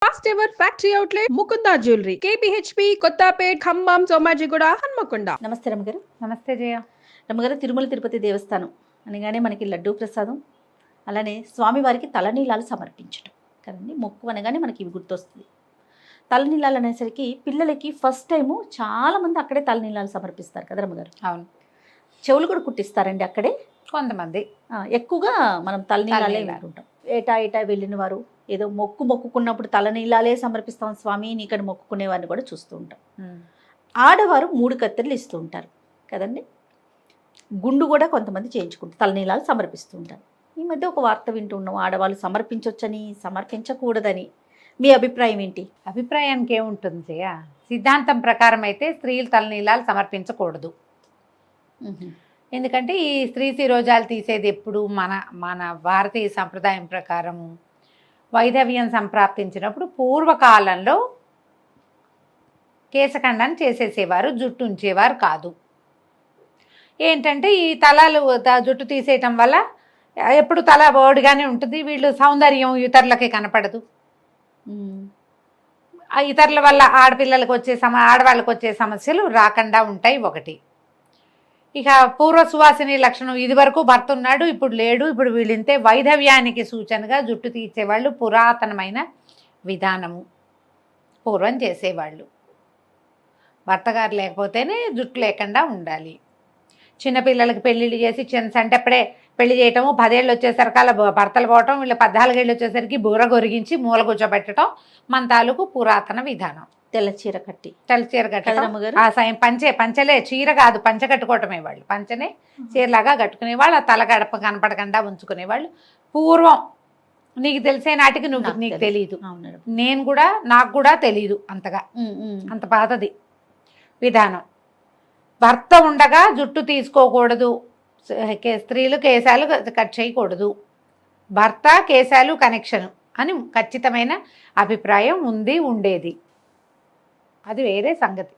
First ever factory outlet Mukunda jewellery KPHB Kothapet Khammam Somajiguda Hanamkonda. నమస్తే రమ్మగారు. నమస్తే జయ. రమ్మగారు, తిరుమల తిరుపతి దేవస్థానం అనగానే మనకి లడ్డూ ప్రసాదం, అలానే స్వామివారికి తలనీలాలు సమర్పించడం కదండి. మొక్కు అనగానే మనకి ఇవి గుర్తొస్తుంది. తలనీలాలు అనేసరికి పిల్లలకి ఫస్ట్ టైము చాలామంది అక్కడే తలనీలాలు సమర్పిస్తారు కదా రమ్మగారు. అవును, చెవులు కూడా కుట్టిస్తారండి అక్కడే కొంతమంది. ఎక్కువగా మనం తలనీలాలే వింటుంటాం. ఏటా వెళ్ళిన వారు ఏదో మొక్కుకున్నప్పుడు తలనీలాలే సమర్పిస్తాం స్వామి నీకని మొక్కుకునే వారిని కూడా చూస్తూ ఉంటాం. ఆడవారు 3 కత్తెరలు ఇస్తూ ఉంటారు కదండి. గుండు కూడా కొంతమంది చేయించుకుంటారు, తలనీలాలు సమర్పిస్తూ ఉంటారు. ఈ మధ్య ఒక వార్త వింటున్నాం, ఆడవాళ్ళు సమర్పించవచ్చని సమర్పించకూడదని. మీ అభిప్రాయం ఏంటి? అభిప్రాయానికి ఏముంటుంది జయ? సిద్ధాంతం ప్రకారం అయితే స్త్రీలు తలనీలాలు సమర్పించకూడదు. ఎందుకంటే ఈ స్త్రీ శిరోజాలు తీసేది ఎప్పుడు మన భారతీయ సంప్రదాయం ప్రకారము వైధవ్యం సంప్రాప్తించినప్పుడు పూర్వకాలంలో కేశఖండాన్ని చేసేసేవారు, జుట్టు ఉంచేవారు కాదు. ఏంటంటే ఈ తలలు జుట్టు తీసేయటం వల్ల ఎప్పుడు తల బోడిగానే ఉంటుంది, వీళ్ళు సౌందర్యం ఇతరులకి కనపడదు. ఇతరుల వల్ల ఆడపిల్లలకు ఆడవాళ్ళకి వచ్చే సమస్యలు రాకుండా ఉంటాయి ఒకటి. ఇక పూర్వ సువాసిని లక్షణం, ఇది వరకు భర్త ఉన్నాడు ఇప్పుడు లేడు, ఇప్పుడు వీళ్ళింతే వైధవ్యానికి సూచనగా జుట్టు తీసేవాళ్ళు పురాతనమైన విధానము. పూర్వం చేసేవాళ్ళు భర్త గారు లేకపోతేనే జుట్టు లేకుండా ఉండాలి. చిన్నపిల్లలకి పెళ్ళిళ్ళు చేసి సంటప్పుడే పెళ్లి చేయటము, 10 ఏళ్ళు వచ్చేసరికి అలా భర్తలు పోవటం, వీళ్ళు 14 ఏళ్ళు వచ్చేసరికి బూర గొరిగించి మూల కూర్చోబెట్టడం మన తాలూకు పురాతన విధానం. తెల్ల చీర కట్టి కట్టడం, ఆ సాయం పంచలే, చీర కాదు, పంచ కట్టుకోవటమే. వాళ్ళు పంచనే చీరలాగా కట్టుకునేవాళ్ళు, ఆ తల గడప కనపడకుండా ఉంచుకునేవాళ్ళు పూర్వం. నీకు తెలిసే నాటికి నీకు తెలియదు, నాకు కూడా తెలియదు అంతగా, అంత పాతది విధానం. భర్త ఉండగా జుట్టు తీసుకోకూడదు, స్త్రీలు కేశాలు కట్ చేయకూడదు, భర్త కేశాలు కనెక్షను అని ఖచ్చితమైన అభిప్రాయం ఉండేది. అది వేరే సంగతి.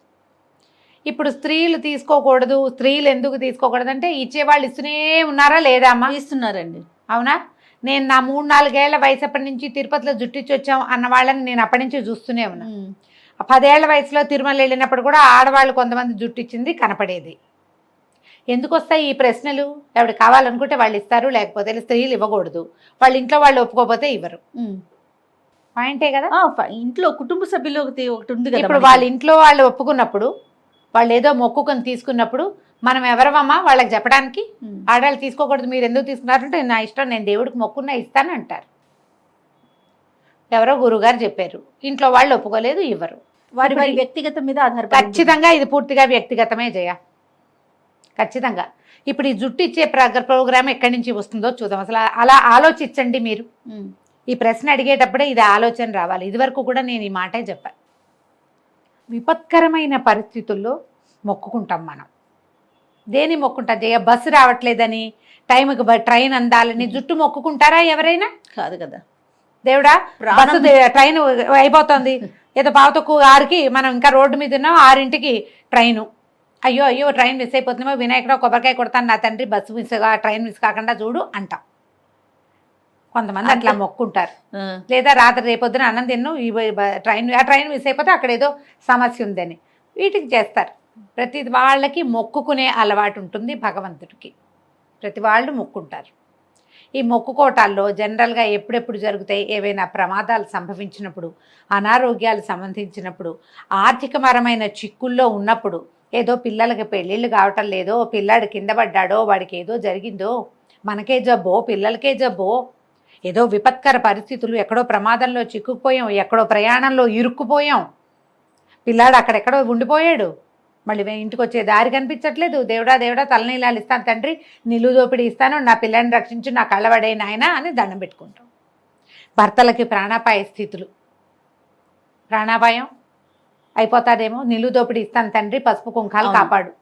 ఇప్పుడు స్త్రీలు తీసుకోకూడదు, స్త్రీలు ఎందుకు తీసుకోకూడదు అంటే ఇచ్చేవాళ్ళు ఇస్తూనే ఉన్నారా లేదా అమ్మా? ఇస్తున్నారండి. అవునా? నేను నా 3-4 ఏళ్ల వయసు అప్పటి నుంచి తిరుపతిలో జుట్టిచ్చి వచ్చాం అన్న వాళ్ళని నేను అప్పటి నుంచి చూస్తూనే ఉన్నా. 10 ఏళ్ల వయసులో తిరుమల వెళ్ళినప్పుడు కూడా ఆడవాళ్ళు కొంతమంది జుట్టిచ్చింది కనపడేది. ఎందుకు వస్తాయి ఈ ప్రశ్నలు? ఎవరు కావాలనుకుంటే వాళ్ళు ఇస్తారు, లేకపోతే స్త్రీలు ఇవ్వకూడదు, వాళ్ళ ఇంట్లో వాళ్ళు ఒప్పుకోకపోతే ఇవ్వరు. పాయింటే కదా. ఇంట్లో కుటుంబ సభ్యులు ఒకటి ఉంది కదా. ఇప్పుడు వాళ్ళ ఇంట్లో వాళ్ళు ఒప్పుకున్నప్పుడు, వాళ్ళు ఏదో మొక్కుకొని తీసుకున్నప్పుడు మనం ఎవరమమ్మా వాళ్ళకి చెప్పడానికి? ఆడవాళ్ళు తీసుకోకూడదు, మీరు ఎందుకు తీసుకున్నారంటే నా ఇష్టం, నేను దేవుడికి మొక్కున్నా ఇస్తాను అంటారు. ఎవరో గురువుగారు చెప్పారు, ఇంట్లో వాళ్ళు ఒప్పుకోలేదు, ఇవ్వరు. వారి వ్యక్తిగతం మీద ఆధారపడి. ఖచ్చితంగా ఇది పూర్తిగా వ్యక్తిగతమే జయ, ఖచ్చితంగా. ఇప్పుడు ఈ జుట్టు ఇచ్చే ప్రోగ్రామ్ ఎక్కడి నుంచి వస్తుందో చూద్దాం. అసలు అలా ఆలోచించండి మీరు. ఈ ప్రశ్న అడిగేటప్పుడే ఇది ఆలోచన రావాలి. ఇదివరకు కూడా నేను ఈ మాటే చెప్పాను. విపత్కరమైన పరిస్థితుల్లో మొక్కుకుంటాం మనం. దేని మొక్కుంటాం జయ? బస్సు రావట్లేదని, టైంకి ట్రైన్ అందాలని జుట్టు మొక్కుకుంటారా ఎవరైనా? కాదు కదా. దేవుడా బస్సు ట్రైన్ అయిపోతుంది, ఏదో 5:06కి మనం ఇంకా రోడ్డు మీద ఉన్నాం, 6ంటికి ట్రైను, అయ్యో ట్రైన్ మిస్ అయిపోతుందేమో, వినాయకుడు కొబ్బరికాయ కొడతాను నా తండ్రి, బస్సు ట్రైన్ మిస్ కాకుండా చూడు అంటాం. కొంతమంది అట్లా మొక్కుంటారు. లేదా రాత్రి రేపొద్దున అన్నం తిన్ను, ట్రైన్ మిస్ అయిపోతే అక్కడ ఏదో సమస్య ఉందని వీటికి చేస్తారు. ప్రతి వాళ్ళకి మొక్కుకునే అలవాటు ఉంటుంది భగవంతుడికి. ప్రతి వాళ్ళు మొక్కుంటారు. ఈ మొక్కుకోటాల్లో జనరల్గా ఎప్పుడెప్పుడు జరుగుతాయి? ఏవైనా ప్రమాదాలు సంభవించినప్పుడు, అనారోగ్యాలు సంబంధించినప్పుడు, ఆర్థికపరమైన చిక్కుల్లో ఉన్నప్పుడు, ఏదో పిల్లలకి పెళ్ళిళ్ళు కావటం లేదో, పిల్లాడు కింద పడ్డాడో, వాడికి ఏదో జరిగిందో, మనకే జబ్బో పిల్లలకే జబ్బో, ఏదో విపత్కర పరిస్థితులు, ఎక్కడో ప్రమాదంలో చిక్కుకుపోయాం, ఎక్కడో ప్రయాణంలో ఇరుక్కుపోయాం, పిల్లాడు అక్కడెక్కడో ఉండిపోయాడు, మళ్ళీ ఇంటికి వచ్చే దారి కనిపించట్లేదు, దేవుడా తలనీలాలు ఇస్తాను తండ్రి, నిలువు దోపిడీ ఇస్తాను, నా పిల్లని రక్షించు, నా కళ్ళబడే నాయన అని దండం పెట్టుకుంటాం. భర్తలకి ప్రాణాపాయ స్థితులు, ప్రాణాపాయం అయిపోతాడేమో, నిలువు దోపిడీ ఇస్తాను తండ్రి, పసుపు కుంకాలు కాపాడు,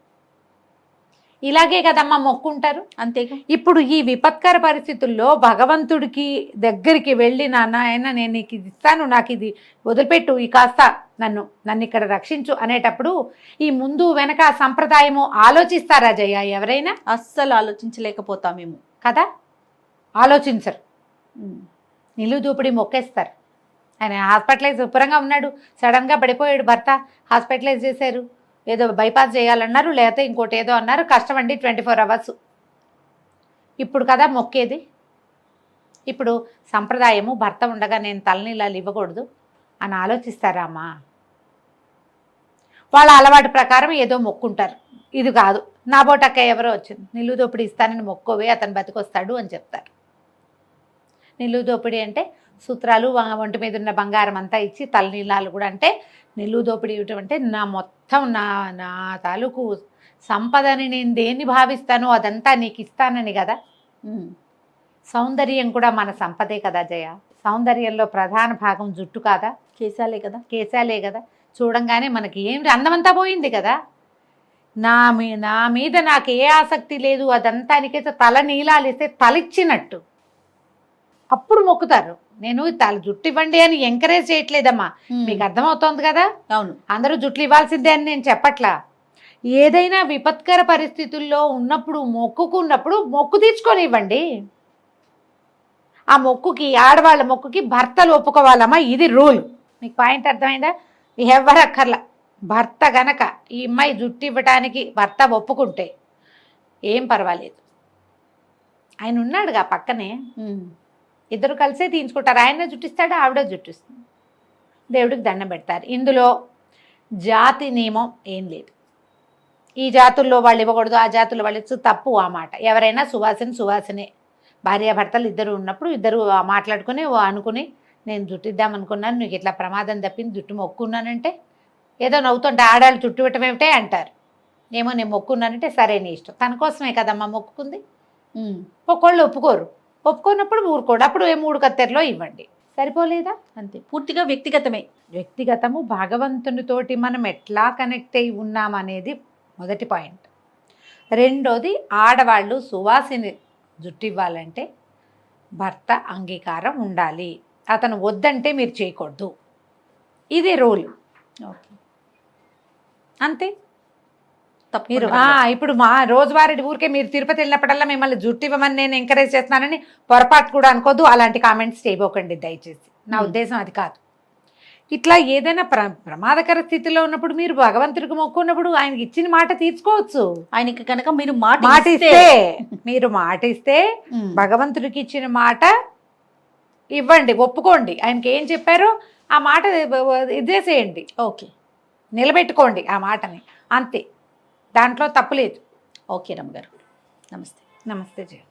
ఇలాగే కదమ్మా మొక్కుంటారు. అంతేగా. ఇప్పుడు ఈ విపత్కర పరిస్థితుల్లో భగవంతుడికి దగ్గరికి వెళ్ళి నాయన నేను నీకు ఇది ఇస్తాను, నాకు ఇది వదిలిపెట్టు, ఈ కాస్త నన్ను ఇక్కడ రక్షించు అనేటప్పుడు ఈ ముందు వెనక సంప్రదాయము ఆలోచిస్తారా జయ ఎవరైనా? అస్సలు ఆలోచించలేకపోతామేమో కదా. ఆలోచించరు, నిలువు దూపిడి మొక్కేస్తారు. ఆయన హాస్పిటలైజ్ శుభ్రంగా ఉన్నాడు, సడన్గా పడిపోయాడు భర్త, హాస్పిటలైజ్ చేశారు, ఏదో బైపాస్ చేయాలన్నారు, లేకపోతే ఇంకోటి ఏదో అన్నారు, కష్టమండి 24 అవర్స్. ఇప్పుడు కదా మొక్కేది. ఇప్పుడు సంప్రదాయము భర్త ఉండగా నేను తలనీలాలు ఇవ్వకూడదు అని ఆలోచిస్తారా అమ్మా? వాళ్ళ అలవాటు ప్రకారం ఏదో మొక్కుంటారు. ఇది కాదు, నా బోటక్క ఎవరో వచ్చింది, నిలువు దోపిడీ ఇస్తానని మొక్కోవే అతను బతికొస్తాడు అని చెప్తారు. నిలువు దోపిడీ అంటే సూత్రాలు, ఒంటి మీద ఉన్న బంగారం అంతా ఇచ్చి తలనీలాలు కూడా, అంటే నిలువు దోపిడీ ఇవ్వటం అంటే నా మొత్తం నా తాలూకు సంపదని నేను దేన్ని భావిస్తానో అదంతా నీకు ఇస్తానని కదా. సౌందర్యం కూడా మన సంపదే కదా జయ. సౌందర్యంలో ప్రధాన భాగం జుట్టు కాదా? కేశాలే కదా. కేశాలే కదా. చూడంగానే మనకి ఏం అందమంతా పోయింది కదా. నా మీద నాకు ఏ ఆసక్తి లేదు, అదంతా నీకైతే తల నీలాలు ఇస్తే తలిచ్చినట్టు అప్పుడు మొక్కుతారు. నేను తల జుట్టు ఇవ్వండి అని ఎంకరేజ్ చేయట్లేదమ్మా, మీకు అర్థమవుతోంది కదా. అవును, అందరూ జుట్లు ఇవ్వాల్సిందే అని నేను చెప్పట్లా. ఏదైనా విపత్కర పరిస్థితుల్లో ఉన్నప్పుడు మొక్కుకున్నప్పుడు మొక్కు తీర్చుకొని ఇవ్వండి. ఆ మొక్కుకి, ఆడవాళ్ళ మొక్కుకి భర్తలు ఒప్పుకోవాలమ్మా, ఇది రూల్. మీకు పాయింట్ అర్థమైందా? ఎవరు అక్కర్లా, భర్త గనక ఈ అమ్మాయి జుట్టు ఇవ్వటానికి భర్త ఒప్పుకుంటే ఏం పర్వాలేదు. ఆయన ఉన్నాడుగా పక్కనే, ఇద్దరు కలిసే తీయించుకుంటారు. ఆయన జుట్టిస్తాడు, ఆవిడ జుట్టిస్తుంది, దేవుడికి దండం పెడతారు. ఇందులో జాతి నియమం ఏం లేదు. ఈ జాతుల్లో వాళ్ళు ఇవ్వకూడదు, ఆ జాతుల్లో వాళ్ళు తప్పు ఆ మాట. ఎవరైనా సువాసనే. భార్యాభర్తలు ఇద్దరు ఉన్నప్పుడు ఇద్దరు మాట్లాడుకుని అనుకుని నేను జుట్టిద్దామనుకున్నాను, నీకు ఇట్లా ప్రమాదం తప్పింది, జుట్టు మొక్కున్నానంటే ఏదో నవ్వుతుంటే ఆడాళ్ళు జుట్టు పెట్టమేమిటే అంటారు. ఏమో నేను మొక్కున్నానంటే సరే నీ ఇష్టం, తన కోసమే కదమ్మా మొక్కుకుంది. ఒక్కోళ్ళు ఒప్పుకోనప్పుడు ఊరుకోడు, అప్పుడు 3 కత్తెరలో ఇవ్వండి, సరిపోలేదా? అంతే. పూర్తిగా వ్యక్తిగతము భగవంతునితోటి మనం ఎట్లా కనెక్ట్ అయి ఉన్నామనేది మొదటి పాయింట్. రెండోది, ఆడవాళ్ళు సువాసిని జుట్టు ఇవ్వాలంటే భర్త అంగీకారం ఉండాలి. అతను వద్దంటే మీరు చేయకూడదు, ఇది రూల్. అంతే. మీరు ఇప్పుడు మా రోజువారీ ఊరికే మీరు తిరుపతి వెళ్ళినప్పుడల్లా మిమ్మల్ని జుట్టు ఇవ్వమని నేను ఎంకరేజ్ చేస్తున్నానని పొరపాటు కూడా అనుకోద్దు. అలాంటి కామెంట్స్ చేయబోకండి దయచేసి, నా ఉద్దేశం అది కాదు. ఇట్లా ఏదైనా ప్రమాదకర స్థితిలో ఉన్నప్పుడు మీరు భగవంతుడికి మొక్కున్నప్పుడు ఆయనకి ఇచ్చిన మాట తీర్చుకోవచ్చు. ఆయనకి కనుక మీరు మీరు మాట ఇస్తే భగవంతుడికి ఇచ్చిన మాట ఇవ్వండి, ఒప్పుకోండి. ఆయనకి ఏం చెప్పారో ఆ మాట ఇదేసేయండి, ఓకే, నిలబెట్టుకోండి ఆ మాటని, అంతే. దాంట్లో తప్పులేదు. ఓకే రమ్మ గారు, నమస్తే. నమస్తే జయ.